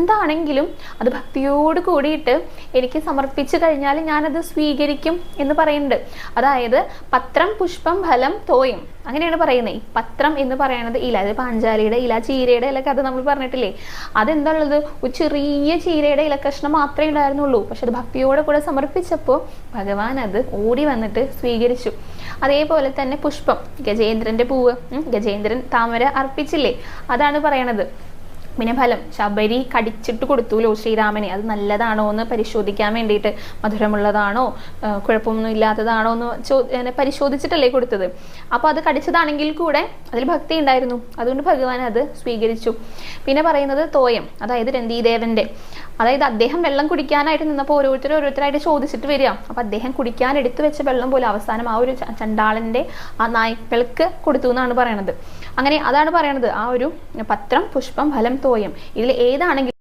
എന്താണെങ്കിലും അത് ഭക്തിയോട് കൂടിയിട്ട് എനിക്ക് സമർപ്പിച്ചു കഴിഞ്ഞാൽ ഞാനത് സ്വീകരിക്കും എന്ന് പറയുന്നുണ്ട്. അതായത് പത്രം പുഷ്പം ഫലം തോയം അങ്ങനെയാണ് പറയുന്നത്. ഈ പത്രം എന്ന് പറയുന്നത് ഇല, അത് പാഞ്ചാലിയുടെ ഇല, ചീരയുടെ ഇല കഥ നമ്മൾ പറഞ്ഞിട്ടില്ലേ. അതെന്താണുള്ളത്, ഒരു ചെറിയ ചീരയുടെ ഇലക്കഷ്ണം മാത്രമേ ഉണ്ടായിരുന്നുള്ളൂ. പക്ഷെ അത് ഭക്തിയോടെ കൂടെ സമർപ്പിച്ചപ്പോൾ ഭഗവാൻ അത് ഓടി വന്നിട്ട് സ്വീകരിച്ചു. അതേപോലെ തന്നെ പുഷ്പം, ഗജേന്ദ്രന്റെ പൂവ്, ഗജേന്ദ്രൻ താമര അർപ്പിച്ചില്ലേ, അതാണ് പറയണത്. പിന്നെ ഫലം, ശബരി കടിച്ചിട്ട് കൊടുത്തുല്ലോ ശ്രീരാമനെ, അത് നല്ലതാണോ എന്ന് പരിശോധിക്കാൻ വേണ്ടിയിട്ട്, മധുരമുള്ളതാണോ കുഴപ്പമൊന്നും ഇല്ലാത്തതാണോ എന്ന് പരിശോധിച്ചിട്ടല്ലേ കൊടുത്തത്. അപ്പോൾ അത് കടിച്ചതാണെങ്കിൽ കൂടെ അതിൽ ഭക്തി ഉണ്ടായിരുന്നു, അതുകൊണ്ട് ഭഗവാൻ അത് സ്വീകരിച്ചു. പിന്നെ പറയുന്നത് തോയം, അതായത് രന്തീദേവന്റെ, അതായത് അദ്ദേഹം വെള്ളം കുടിക്കാനായിട്ട് നിന്നപ്പോൾ ഓരോരുത്തരായിട്ട് ചോദിച്ചിട്ട് വരിക. അപ്പം അദ്ദേഹം കുടിക്കാൻ എടുത്തു വെച്ച വെള്ളം പോലെ അവസാനം ആ ഒരു ചണ്ടാളന്റെ ആ നായ്ക്കൾക്ക് കൊടുത്തു എന്നാണ് പറയണത്. അങ്ങനെ അതാണ് പറയണത്, ആ ഒരു പത്രം പുഷ്പം ഫലം തോയം, ഇതിൽ ഏതാണെങ്കിലും